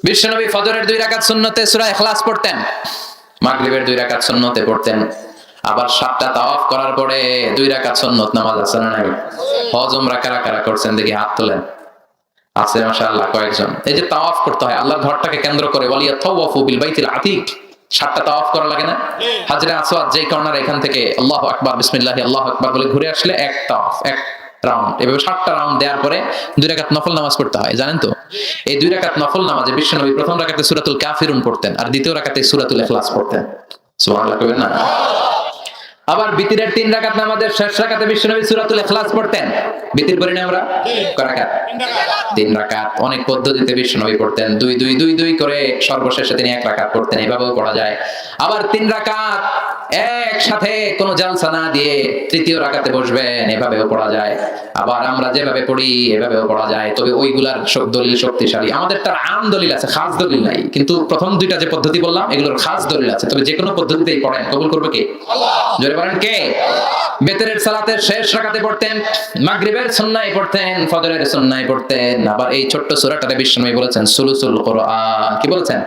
বিশ্বনবী ফজরের 2 রাকাত সুন্নতে সূরা ইখলাস পড়তেন, মাগরিবের 2 রাকাত সুন্নতে পড়তেন, আবার 7টা তাওয়াফ করার পরে 2 রাকাত সুন্নত নামাজ আছে না নাই? হজ উমরা কারা কারা করছেন দেখি হাত তোলেন। আছে মাশাআল্লাহ কয়েকজন। এই যে তাওয়াফ করতে হয় আল্লাহর ঘরটাকে কেন্দ্র করে, ওয়ালিয়া তাওয়াফু বিল বাইতিল আতিক, 7টা তাওয়াফ করা লাগে না? হাজরে আসওয়াদ যেই কর্নার, এখান থেকে আল্লাহু আকবার বিসমিল্লাহ আল্লাহু আকবার বলে ঘুরে আসলে এক তাওয়াফ, এক রাউন্ড। এভাবে 7টা রাউন্ড দেওয়ার পরে 2 রাকাত নফল নামাজ পড়তে হয়, জানেন তো? এই 2 রাকাত নফল নামাজে বিশ্বনবী প্রথম রাকাতে সূরাতুল কাফিরুন পড়তেন আর দ্বিতীয় রাকাতে সূরাতুল ইখলাস পড়তেন। সুবহানাল্লাহ কইবেন না? আবার বিতিরের 3 রাকাত নামাজের শেষ রাকাতে বিশ্বনবী সূরাতুল ইখলাস পড়তেন। বিতির পড়ি না আমরা? কয় রাকাত? 3 রাকাত। অনেক পদ্ধতিতে বিশ্বনবী পড়তেন, 2 2 2 2 করে সর্বশেষে তিনি 1 রাকাত পড়তেন। এভাবেও পড়া যায়। আবার 3 রাকাত একসাথে কোনো জালসা না দিয়ে তৃতীয় রাকাতে বসবেন, এভাবেও পড়া যায়। আবার আমরা যেভাবে পড়ি এভাবেও পড়া যায়, তবে ওইগুলার দলিল শক্তিশালী। আমাদের তার আম দলিল আছে, খাস দলিল নাই। কিন্তু প্রথম 2টা যে পদ্ধতি বললাম এগুলোর খাস দলিল আছে। তবে যে কোনো পদ্ধতিতেই পড়েন, কবুল করবে কে? জোরে বলেন কে? বেতরের সালাতের শেষ রাকাতে পড়তেন, মাগরিবের সুন্নায় পড়তেন, ফজরের সুন্নায় পড়তেন। আবার এই ছোট্ট সূরাটাতে বিশ্বনবী বলেছেন সুলুসুল কোরআন। কি বলেছেন?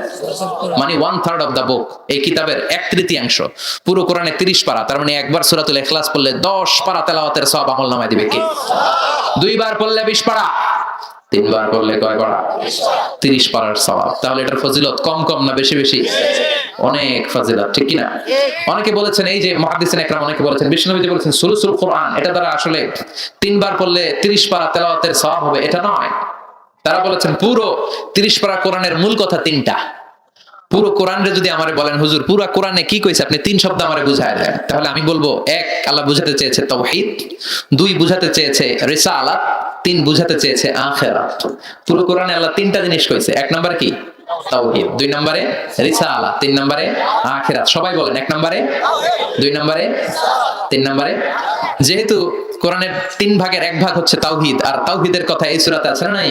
মানে 1/3 অফ দা বুক। এই কিতাবের 1/3 পুরো কোরআনে 30 পারা। তার মানে একবার সূরাতুল ইখলাস পড়লে 10 পারা তেলাওয়াতের সওয়াব আমলনামায় দিবে কে? 2 বার পড়লে 20 পারা, 3 বার পড়লে কয় পারা? 30 পারার সওয়াব। তাহলে এটার ফজিলত কম কম না বেশি বেশি? অনেক ফজিলত, ঠিক কি না? অনেকে বলেছেন, এই যে মুহাদ্দিসিন একরাম অনেকে বলেছেন বিশ্বনবী যে বলেছেন সুলুসুল কোরআন, এটা দ্বারা আসলে 3 বার পড়লে 30 পারা তেলাওয়াতের সওয়াব হবে, এটা নয়। তারা বলেছেন পুরো 30 পারা কোরআনের মূল কথা 3টা। পুরো কোরআনরে যদি আমারে বলেন হুজুর পুরো কোরআনে কি কইছে, আপনি 3 শব্দ আমারে বুঝায় দেন, তাহলে আমি বলবো 1 আল্লাহ বুঝাতে চেয়েছে তাওহীদ, 2 বুঝাতে চেয়েছে রিসালাত, 3 বুঝাতে চেয়েছে আখিরাত। পুরো কোরআনে আল্লাহ 3টা জিনিস কইছে। 1 নাম্বার কি? তাওহীদ, 2 নম্বরে রিসালাত, 3 নম্বরে আখিরাত। সবাই বলেন 1 নম্বরে, 2 নম্বরে, 3 নম্বরে। যেহেতু কোরআনের 3 ভাগের 1 ভাগ হচ্ছে তাওহীদ, আর তাওহীদের কথা এই সূরাতে আছে না নাই?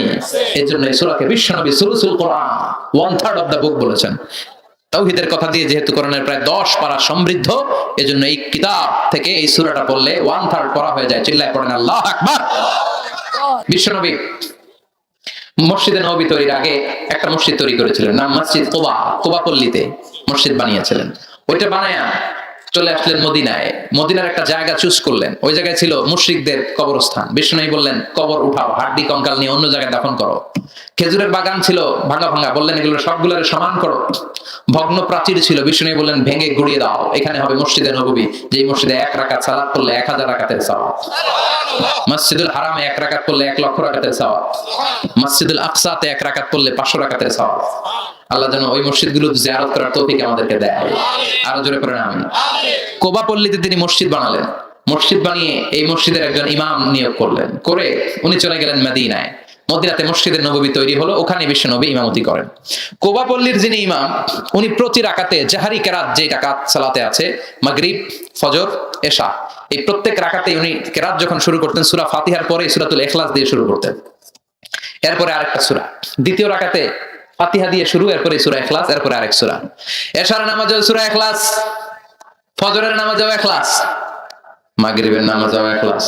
এজন্য এই সূরাকে বিশ্বনবী সুলুসুল কোরআন 1/3 অফ দা বুক বলেছেন। তাওহীদের কথা দিয়ে যেহেতু কোরআনের প্রায় 10 পারা সমৃদ্ধ, এজন্য এই কিতাব থেকে এই সূরাটা পড়লে 1/3 পড়া হয়ে যায়। চিল্লায় পড়েন আল্লাহু আকবার। বিশ্বনবী মসজিদে নববী তৈরির আগে একটা মসজিদ তৈরি করেছিলেন, নাম মসজিদ কুবা। কুবা পল্লীতে মসজিদ বানিয়েছিলেন। ওইটা বানায়া চলে আসলেন মদিনায়। মদিনার একটা জায়গা চুজ করলেন, ওই জায়গায় ছিল মুশরিকদের কবরস্থান। বিষ্ণু বললেন কবর উঠাও, হাড্ডি কঙ্কাল নিয়ে অন্য জায়গায় দাফন করো। খেজুরের বাগান ছিল ভাঙা ভাঙা, বললেন এগুলো সবগুলোর সমান করো। ভগ্ন প্রাচীর ছিল, বিষ্ণু বললেন ভেঙে গুড়িয়ে দাও, এখানে হবে মসজিদে নববী, যে মসজিদে 1 রাকাত সালাত পড়লে 1000 রাকাতের সওয়াব। মসজিদুল হারামে 1 রাকাত পড়লে 1 লক্ষ রাকাতের সওয়াব। মসজিদুল আকসাতে 1 রাকাত পড়লে 500 রাকাতের সওয়াব। আল্লাহ যেন ওই মসজিদগুলো জিয়ারত করার তৌফিক আমাদেরকে দেয়। আরো জোরে পড়েন আমিন। কুবা পল্লীতে তিনি মসজিদ বানালেন। মসজিদ বানিয়ে এই মসজিদের একজন ইমাম নিয়োগ করলেন, করে উনি চলে গেলেন মদিনায়। মদিনাতে মসজিদে নববী তৈরি হলো, ওখানে বিশ্বনবী ইমামতি করেন। কুবা পল্লীর যিনি ইমাম, উনি প্রতি রাকাতে জাহারি কেরাত, যে রাকাত সালাতে আছে মাগরিব, ফজর, এশা, এই প্রত্যেক রাকাতে উনি কেরাত যখন শুরু করতেন সূরা ফাতিহার পরে সূরাতুল ইখলাস দিয়ে শুরু করতেন। এরপরে আরেকটা সূরা, দ্বিতীয় রাকাতে ফাতিহা দিয়ে শুরু, এরপরে সূরা ইখলাস, এরপরে আরেক সূরা। এশার নামাজেও সূরা ইখলাস, ফজরের নামাজেও ইখলাস, মাগরিবের নামাজেও ইখলাস।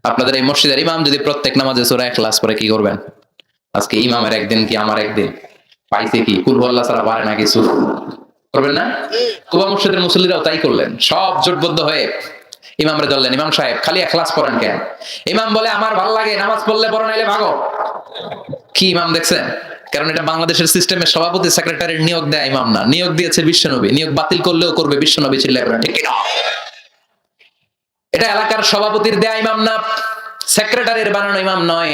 আপনাদের এই মসজিদের ইমাম যদি প্রত্যেক নামাজে সূরা ইখলাস পড়ে কি করবেন? আজকে ইমামের একদিন কি আমার একদিন, পাইছে কি? কুল আল্লাহ ছাড়া পারে না কিছু, করবেন না? কুবা মসজিদের মুসল্লিরাও তাই করলেন, সব জোটবদ্ধ হয়ে ইমামরে ধরলেন, ইমাম সাহেব খালি ইখলাস পড়েন কেন? ইমাম বলে আমার ভালো লাগে, নামাজ পড়লে পড়ো, নাইলে ভাগো। কি ইমাম দেখছেন? কারণ এটা বাংলাদেশের সিস্টেমের সভাপতি সেক্রেটারির নিয়োগ দেয় ইমাম না, নিয়োগ দিয়েছে বিশ্বনবী। নিয়োগ বাতিল করলেও করবে বিশ্বনবী, চিল্লায় বলেন ঠিক কিনা? এটা এলাকার সভাপতির দেয়া ইমাম না, সেক্রেটারির বানানো ইমাম নয়,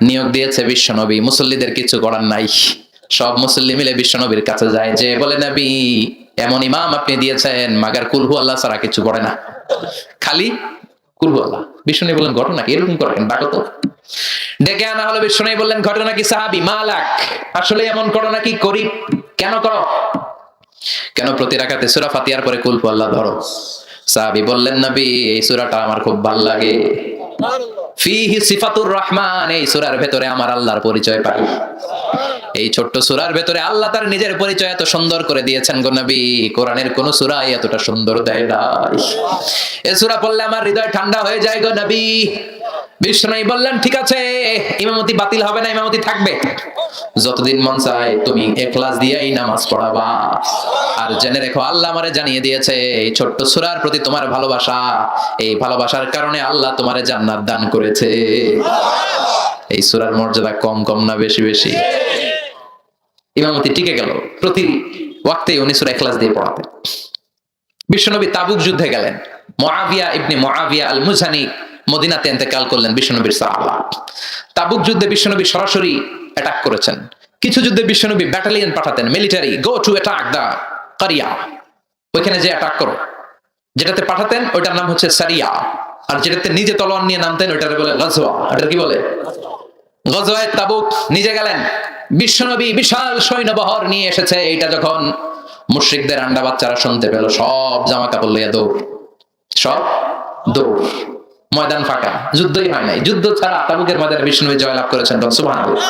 নিয়োগ দিয়েছে বিশ্বনবী। মুসল্লিদের কিছু করার নাই, সব মুসল্লি মিলে বিশ্বনবীর কাছে যায়, যে বলে নবী এমন ইমাম আপনি দিয়েছেন মাগার কুলহু আল্লাহ ছাড়া কিছু করে না, খালি কুলহু আল্লাহ। বিশ্বনবী বললেন ঘটনা কি? এরকম করেন, ডাকো তো। ডেকে আনা হলো। বিশ্বনবী বললেন ঘটনা কি সাহাবী? মালাক, আসলে এমন করো নাকি? করি। কেন করো? কেন প্রতি রাকাতে সূরা ফাতিহার পরে কুলহু আল্লাহ ধরো? সাহাবী বললেন নবী এই সূরাটা আমার খুব ভালো লাগে, ফিহি সিফাতুর রহমান, এই সূরার ভেতরে আমার আল্লাহর পরিচয় পাই। এই ছোট্ট সূরার ভেতরে আল্লাহ তার নিজের পরিচয় এত সুন্দর করে দিয়েছেন গো নবী, কোরআনের কোন সূরাই এতটা সুন্দর দেয় নাই। এই সূরা পড়লে আমার হৃদয় ঠান্ডা হয়ে যায় গো নবী। বিষ্ণু বললেন ঠিক আছে, ইমামতি বাতিল হবে না, ইমামতি থাকবে, যতদিন মন চায় তুমি ইখলাস দিয়েই নামাজ পড়াবা। আর জেনে রেখো আল্লাহ আমারে জানিয়ে দিয়েছে এই ছোট্ট সূরার প্রতি তোমার ভালোবাসা, এই ভালোবাসার কারণে আল্লাহ তোমারে জান্নাত দান করেছে। এই সূরার মর্যাদা কম কম না বেশি বেশি? ইমামতি টিকে গেল, প্রতি ওয়াক্তে উনি সূরা ইখলাস দিয়ে পড়াতেন। বিশ্বনবী তাবুক যুদ্ধে গেলেন, মুআবিয়া ইবনে মুআবিয়া আল মুজানি মদিনাতে ইন্তেকাল করলেন, বিশ্বনবীর সাহাবা। তাবুক যুদ্ধে বিশ্বনবী সরাসরি অ্যাটাক করেছেন। কিছু যুদ্ধে বিশ্বনবী ব্যাটালিয়ন পাঠাতেন, মিলিটারি, গো টু অ্যাটাক দা কারিয়া, ওইখানে যে অ্যাটাক করো। যেটাতে পাঠাতেন ওইটার নাম হচ্ছে সারিয়া, আর যেটাতে নিজে তলোয়ার নিয়ে নামতেন ওইটারে বলে গজওয়া। এটা কি বলে? গজওয়ায়ে তাবুক নিজে গেলেন। বিশ্বনবী বিশাল সৈন্যবহর নিয়ে এসেছে, এইটা যখন মুশরিকদের আন্ডা বাচ্চারা শুনতে পেল, সব জামা কাপড় লইয়া দৌড়, সব দৌড়, ময়দান ফাঁকা, যুদ্ধই হয় নাই। যুদ্ধ ছাড়া তাবুকের ময়দানে বিষ্ণুনবী জয়লাভ করেছেন। সুবহানাল্লাহ।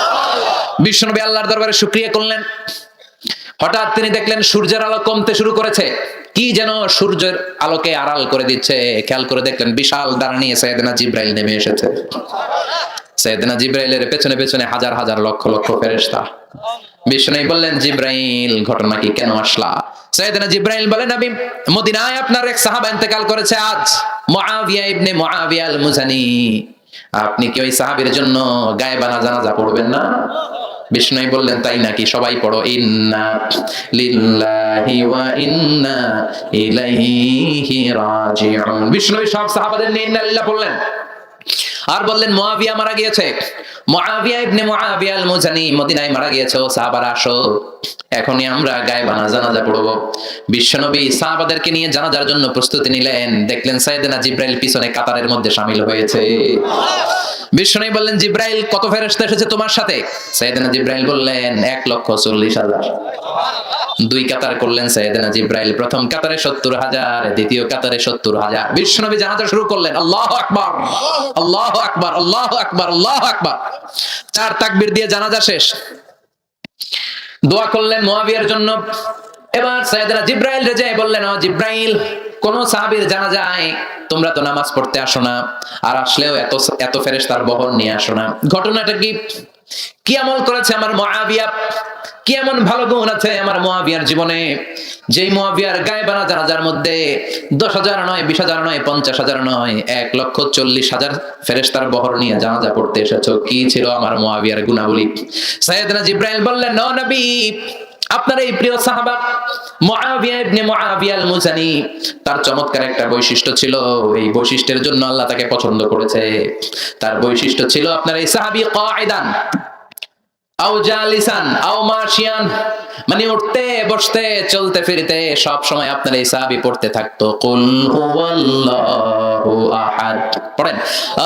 বিষ্ণুনবী আল্লাহর দরবারে শুকরিয়া করলেন। হঠাৎ তিনি দেখলেন সূর্যের আলো কমতে শুরু করেছে, কি যেন সূর্যের আলোকে আড়াল করে দিচ্ছে। খেয়াল করে দেখলেন বিশাল ডানা নিয়ে সাইয়েদনা জিবরাইল নেমে এসেছে। সাইয়েদনা জিবরাইলের পেছনে পেছনে হাজার হাজার লক্ষ লক্ষ ফেরেশতা। বিষ্ণুনবী বললেন, জিবরাইল ঘটনা কি, কেন আসলা? সাইয়েদনা জিবরাইল বলেন, নবী মদিনায় আপনার এক সাহাবা ইন্তেকাল করেছে আজ, মুআবিয়া ইবনে মুআবিয়া আল মুজানি। আপনি কি ওই সাহাবীর জন্য গায়েবানা জানাজা পড়বেন না? বিষ্ণুই বললেন, তাই নাকি? সবাই পড়ো, ইন্না লিল্লাহি ওয়া ইন্না ইলাইহি রাজিউন। বিষ্ণুই সব সাহাবাদের নিয়ে ইন্না লিল্লাহ বললেন, আর বললেন মুআবিয়া মারা গিয়েছে, মুআবিয়া ইবনে মুআবিয়া আল মুজানি মদিনায় মারা গিয়েছে। ও সাহাবারা আসো, এখনই আমরা গায়েবানা জানাজা পড়ব। বিশ্বনবী সাহাবাদেরকে নিয়ে জানাজার জন্য প্রস্তুতি নিলেন। দেখলেন সাইয়েদনা জিবরাইল পিছনে কাতারের মধ্যে শামিল হয়েছে। বিষ্ণু বললেন, জিবরাইল কত ফেরেশতা এসেছে তোমার সাথে? সাইয়েদনা জিবরাইল বললেন, 1,40,000। দুই কাতার করলেন সাইয়েদনা জিবরাইল, প্রথম কাতারে 70,000, দ্বিতীয় কাতারে 70,000। বিশ্বনবী জানাজা শুরু করলেন, আল্লাহু আকবার, আল্লাহু আকবার, আল্লাহু আকবার, আল্লাহু আকবার। 4 তাকবীর দিয়ে জানাজা শেষ। দোয়া করলেন মুআবিয়ার জন্য। এবার সাইয়েদনা জিবরাইল রেজে বললেন, ও জিবরাইল, কোন সাহাবীর জানাজায় তোমরা তো নামাজ পড়তে আসো না, আর আসলেও এত ফেরেশতার বহর নিয়ে আসো না, ঘটনাটা কি? কি আমল করেছে আমার মুআবিয়া? কি এমন ভালো গুণ আছে আমার মুআবিয়ার জীবনে, যেই মুআবিয়ার গায়েবানা জানাজার মধ্যে 10,000 নয়, 20,000 নয়, 50,000 নয়, 1,40,000 ফেরেশতার বহর নিয়ে জানাজা পড়তে এসেছো? কি ছিল আমার মুআবিয়ার গুণাবলী? সাইয়েদনা জিবরাইল বললেন, ও নবী, আপনার এই প্রিয় সাহাবা মুআবিয়া ইবনে মুআবিয়া আল মুজানি, তার চমৎকার একটা বৈশিষ্ট্য ছিল, এই বৈশিষ্ট্যের জন্য আল্লাহ তাকে পছন্দ করেছে। তার বৈশিষ্ট্য ছিল, আপনার এই সাহাবী কাঈদান আও জালিসান আও মাশিয়ান, মানে উঠতে বসতে চলতে ফিরতে সব সময় আপনার এই সাহাবী পড়তে থাকতো, কুল হুয়াল্লাহু আহাদ। পড়েন,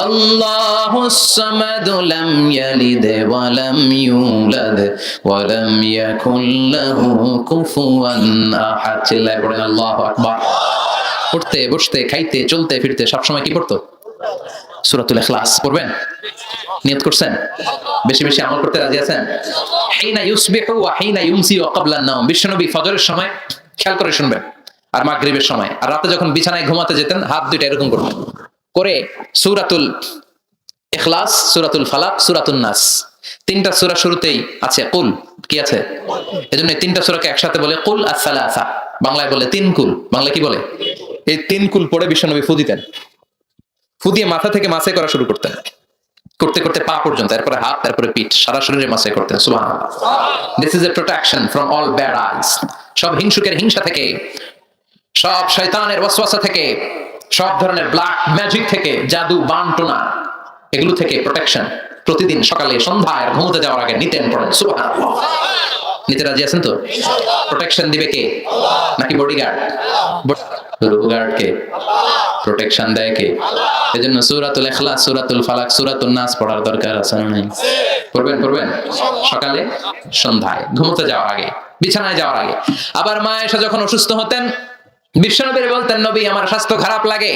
আল্লাহুস সামাদ, লাম ইয়ালিদ ওয়া লাম ইউলাদ ওয়া লাম ইয়াকুল লাহু কুফুয়ান আহাদ। চিল্লায় পড়েন আল্লাহু আকবার। উঠতে বসতে খাইতে চলতে ফিরতে সব সময় কি পড়তো? সূরাতুল ইখলাস পড়বেন। নিয়ত করছেন? বেশি বেশি আমল করতে রাজি আছেন? হিনা ইউসবিহু ওয়া হিনা ইউমসি ওয়া ক্বাবলা আন-নাওম। বিশ্বনবী ফজরের সময় খেয়াল করে শুনবেন, আর মাগরিবের সময়, আর রাতে যখন বিছানায় ঘুমাতে যেতেন হাত দুইটা এরকম করতেন, করে সূরাতুল ইখলাস, সূরাতুল ফালাক, সূরাতুন নাস, 3টা সূরা শুরুতেই আছে কুল। কি আছে? এজন্য এই 3টা সূরাকে একসাথে বলে কুল আস-সালাসা, বাংলায় বলে 3 কুল। বাংলা কি বলে? এই 3 কুল পড়ে বিশ্বনবী ফু দিতেন। ফু দিয়ে মাথা থেকে মাসে করা শুরু করতেন, করতে করতে পা পর্যন্ত, এরপরে হাত, তারপরে পিঠ, সারা শরীরে মাসে করতেন। সুবহানাল্লাহ। This is a protection from all bad আইস। সব হিংসুকের হিংসা থেকে, সব শয়তানের ওয়াসওয়াসা থেকে, সব ধরনের ব্ল্যাক ম্যাজিক থেকে, জাদু বানটোনা, এগুলো থেকে প্রোটেকশন প্রতিদিন সকালে সন্ধ্যায় ঘুমোতে যাওয়ার আগে নিতেন। পড়েন সুবহানাল্লাহ। নিতে রাজি আছেন তো? প্রোটেকশন দিবে কে? নাকি বডিগার্ড? বডিগার্ড কে? প্রোটেকশন দেয় কে? এজন্য সূরাতুল ইখলাস, সূরাতুল ফালাক, সূরাতুন নাস পড়ার দরকার আছে না নাই? পড়বেন সকালে সন্ধ্যায় ঘুমোতে যাওয়ার আগে, বিছানায় যাওয়ার আগে। আবার মা আয়েশা যখন অসুস্থ হতেন, বিশ্বনবী বলতেন, নবী আমার স্বাস্থ্য খারাপ লাগে,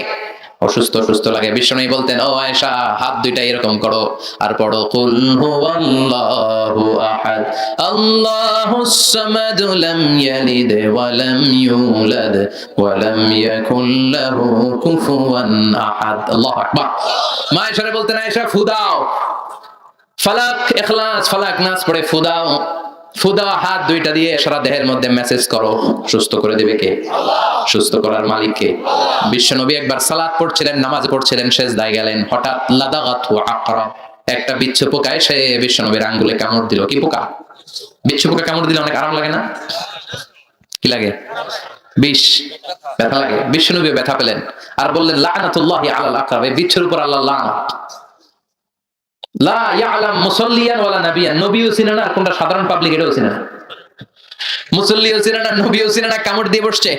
অসুস্থ অসুস্থ লাগে, বিশ্বনবী বলতেন, ও আয়েশা হাত দুইটা এরকম করো আর পড়ো কুল হুয়াল্লাহু আহাদ আল্লাহুস সামাদ লাম ইয়ালিদ ওয়া লাম ইউলাদ ওয়া লাম ইয়াকুল লাহু কুফুয়ান আহাদ। আল্লাহু আকবার। মা আয়েশা বলতেন, আয়েশা ফুদাও, ফালাক ইখলাস ফালাক নাস পড়ে ফুদাও, ফুদা হাত দুইটা দিয়ে সারা দেহের মধ্যে মেসেজ করো, সুস্থ করে দেবে কে? সুস্থ করার মালিক কে? বিশ্বনবী একবার সালাত পড়ছিলেন, নামাজ পড়ছিলেন, সেজদায় গেলেন, হঠাৎ লাদাগাতহু আকরা, একটা বিচ্ছু পোকা এসে বিশ্বনবীর আঙ্গুলে কামড় দিল। কি পোকা? বিচ্ছু পোকা কামড় দিলে অনেক আরাম লাগে না? কি লাগে? বিষ, ব্যথা লাগে। বিশ্বনবী ব্যথা পেলেন আর বললেন, লাআনাতুল্লাহি আলাল আকরাব, এই বিচ্ছুর উপর আল্লাহর লানত। লা ইয়ালাম মুসাল্লিয়ান ওয়ালা নাবিয়ান, নবীও চিনে না, কোনটা সাধারণ পাবলিক এটাও চিনে না, মুসল্লিও চিনে না, নবীও চিনে না, কামড় দিয়ে বসছে।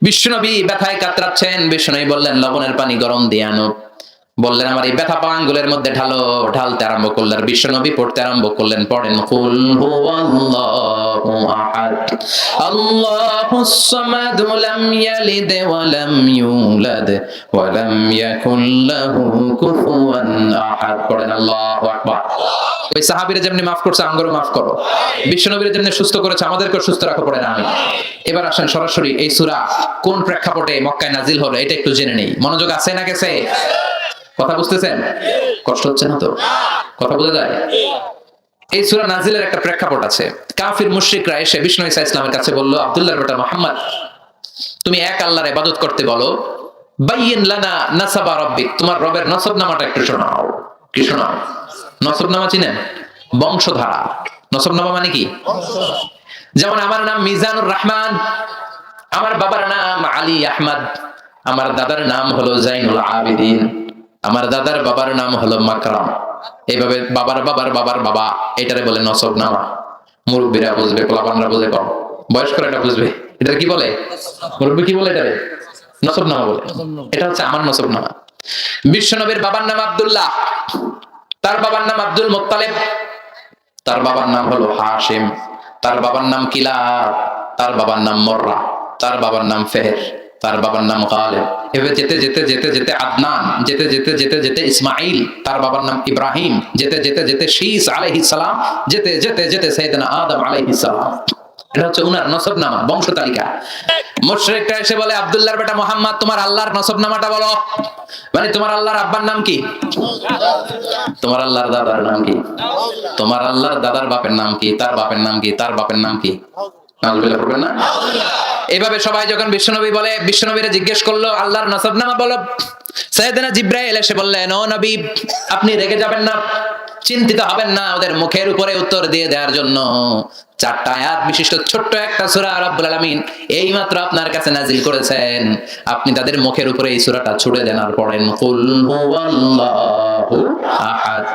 বিশ্বনবী ব্যথায় কাতরাচ্ছেন। বিশ্বনবী বললেন, লবণের পানি গরম দিয়ে আনো। বললেন, আমার এই ব্যথা পা আঙ্গুলের মধ্যে ঢালো। ঢালতে আরম্ভ করলেন। বিশ্বনবী পড়তে আরম্ভ করলেন। পড়েন, কুল হুয়াল্লাহু আহাদ আল্লাহুস সামাদ লাম ইয়ালিদ ওয়া লাম ইউলাদ ওয়া লাম ইয়াকুল লাহু কুফুয়ান আহাদ। পড়েন, আল্লাহু আকবার। ওই সাহাবীরা যেমনি মাফ করছে, আমগরও মাফ করো। বিশ্বনবীর যেমনি সুস্থ করেছে, আমাদেরকে সুস্থ রাখো। পড়েন আমিন। এবার আসেন সরাসরি এই সূরা কোন প্রেক্ষাপটে মক্কায় নাজিল হলো এটা একটু জেনে নেই। মনোযোগ আছে না গেছে? কথা বুঝতেছেন? কষ্ট হচ্ছে না তো? কথা বোঝা যায়? এই সূরা নাজিলের একটা প্রেক্ষাপট আছে। কাফির মুশরিকরা এসে বিষ্ণু ঈসা ইসলামের কাছে বলল, আব্দুল্লাহর বেটা মুহাম্মদ, তুমি এক আল্লাহর ইবাদত করতে বলো, বাইয়িন লানা নাসাবা রাব্বিক, তোমার রবের নসবনামাটা একটু শোনাও। কি শোনাও? নসবনামা চিনেন? বংশধারা। নসবনামা মানে কি? যেমন আমার নাম মিজানুর রহমান, আমার বাবার নাম আলী আহমদ, আমার দাদার নাম হলো জাইনুল আবিদিন, আমার দাদার বাবার নাম হলো মাকরাম। এইভাবে বাবার বাবার বাবার বাবা, এটারে বলে নসবনামা। মুরব্বীরা বুঝবে, পোলাপানরা বুঝে কম, বয়স্করা এটা বুঝবে। এটা কি বলে? মুরব্বী কি বলে? এটারে নসবনামা বলে। এটা হচ্ছে আমার নসবনামা। বিশ্বনবীর বাবার নাম আব্দুল্লাহ, তার বাবার নাম আব্দুল মুত্তালিব, তার বাবার নাম হলো হাশিম, তার বাবার নাম কিলাব, তার বাবার নাম মুররা, তার বাবার নাম ফেহের, তার বাবার নাম গালিব। এভাবে যেতে যেতে যেতে যেতে আদনান, যেতে যেতে যেতে যেতে ইসমাইল, তার বাবার নাম ইব্রাহিম, যেতে যেতে যেতে শীস আলাইহিস সালাম, যেতে যেতে যেতে সাইয়েদনা আদম আলাইহিস সালাম। এটা হচ্ছে উনার নসবনামা, বংশ তালিকা। মুশরিকরা এসে বলে, আব্দুল্লাহর বেটা মুহাম্মদ, তোমার আল্লাহর নসবনামাটা বলো। মানে তোমার আল্লাহর আব্বার নাম কি? তোমার আল্লাহর দাদার নাম কি? তোমার আল্লাহর দাদার বাপের নাম কি? তার বাপের নাম কি? তার বাপের নাম কি? নাউজুবিল্লাহ পড়বেন না? এইভাবে সবাই যখন বিশ্বনবী বলে, বিশ্বনবীরে জিজ্ঞেস করলো, আল্লাহর নসবনামা বলো। সাইয়েদনা জিবরাইল এসে বললেন, ও নবী, আপনি রেগে যাবেন না, চিন্তিত হবেন না, ওদের মুখের উপরে উত্তর দিয়ে দেওয়ার জন্য 4টা আয়াত বিশিষ্ট ছোট্ট একটা সূরা রব্বুল আলামিন এইমাত্র আপনার কাছে নাজিল করেছেন। আপনি তাদের মুখের উপরে এই সূরাটা ছুড়ে দেন আর পড়েন, কুল হুয়াল্লাহু আহাদ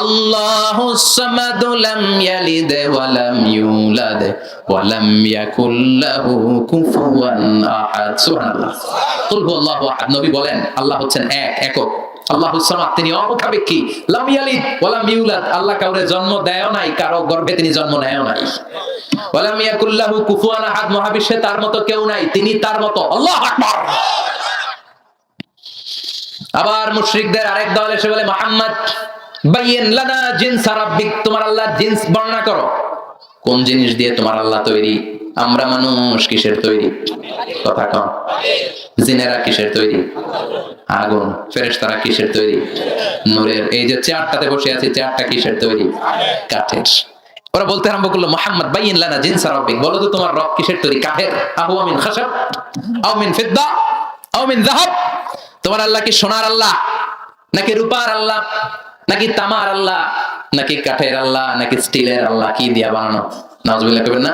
আল্লাহুস সামাদ লাম ইয়ালিদ ওয়া লাম ইউলাদ ওয়া লাম ইয়াকুল লাহু কুফুয়ান আহাদ। সুবহানাল্লাহ। কুল হুয়াল্লাহু আহাদ, নবী বলেন, আল্লাহ হচ্ছেন এক, একক। আল্লাহুস সামাদ, তিনি অমুখাপেক্ষী। লাম ইয়ালিদ ওয়া লাম ইউলাদ, আল্লাহ কাউরে জন্ম দেয়ও নাই, কারো গর্ভে তিনি জন্ম নেয়ও নাই। ওয়া লাম ইয়াকুল লাহু কুফুয়ান আহাদ, মহাবিশ্বে তার মতো কেউ নাই, তিনি তার মতো। আল্লাহু আকবার। আবার মুশরিকদের আরেক দল এসে বলে, মুহাম্মদ, বাইয়িন লানা জিনস রাব্বিক, তোমার আল্লাহর জিনস বর্ণনা করো। কোন জিনিস দিয়ে তোমার আল্লাহ তৈরি? আমরা মানুষ কিসের তৈরি? কথা কম। জিনেরা কিসের তৈরি? আগুন। ফেরেশতারা কিসের তৈরি? নূরের। এই যে চেয়ারটাতে বসে আছি, চেয়ারটা কিসের তৈরি? কাঠের। ওরা বলতে আরম্ভ করলো, মুহাম্মদ, বাইয়িন লানা জিনস রাব্বিক, বলো তো তোমার রব কিসের তৈরি? কাঠের? আহুয়া মিন খাশাব আও মিন ফিদ্দা আও মিন যাহাব, তোমার আল্লাহ কি সোনার আল্লাহ, নাকি রূপার আল্লাহ, নাকি তামার আল্লাহ, নাকি কাঠের আল্লাহ, নাকি স্টিলের আল্লাহ? কি দিয়া বানানো? নাউজুবিল্লাহ কইবেন না?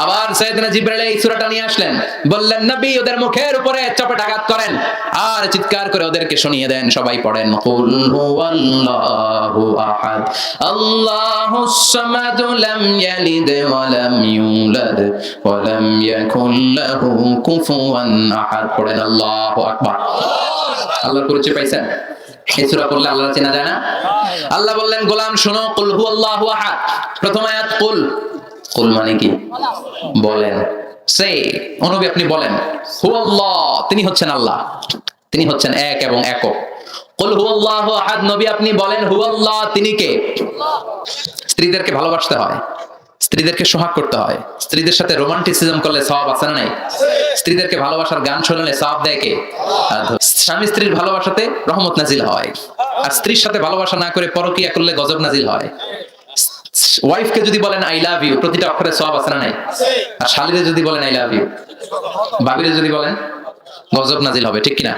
আবার সাইয়েদনা জিবরাইল এই সূরাটা নিয়ে আসলেন, বললেন, নবী, ওদের মুখের উপরে চপেট আঘাত করেন আর চিৎকার করে ওদেরকে শুনিয়ে দেন। সবাই পড়েন, কুল হুয়াল্লাহু আহাদ আল্লাহুস সামাদ লাম ইয়ালিদ ওয়া লাম ইউলাদ ওয়া লাম ইয়াকুল লাহু কুফুয়ান আহাদ। পড়েন, আল্লাহু আকবার। আল্লাহর পরিচয় পাইছেন? এই সূরা পড়লে আল্লাহ চেনা যায় না? আল্লাহ বললেন, গোলাম শোনো, কুল হুয়াল্লাহু আহাদ। প্রথম আয়াত কুল। কুল মানে কি? বলেন। সে, নবী আপনি বলেন, হুয়াল্লাহ, তিনি হচ্ছেন আল্লাহ। তিনি হচ্ছেন এক এবং একক। কুল হুয়াল্লাহু আহাদ, নবী আপনি বলেন হুয়াল্লাহ, তিনি কে? স্ত্রীদেরকে ভালোবাসতে হয়, স্ত্রীদেরকে সোহাগ করতে হয়, স্ত্রীদের সাথে রোমান্টিসিজম করলে সওয়াব আছে না নাই? স্ত্রীদেরকে ভালোবাসার গান শুনলে সওয়াব দেয় কে? স্বামী স্ত্রীর ভালোবাসাতে রহমত নাজিল হয়, আর স্ত্রীর সাথে ভালোবাসা না করে পরকিয়া করলে গজব নাজিল হয়। ওয়াইফকে যদি বলেন আই লাভ ইউ, প্রতিটা অক্ষরে সওয়াব আছে না নাই? আর শালীরে যদি বলেন আই লাভ ইউ, ভাবিরে যদি বলেন গজব নাজিল হবে, ঠিক কিনা?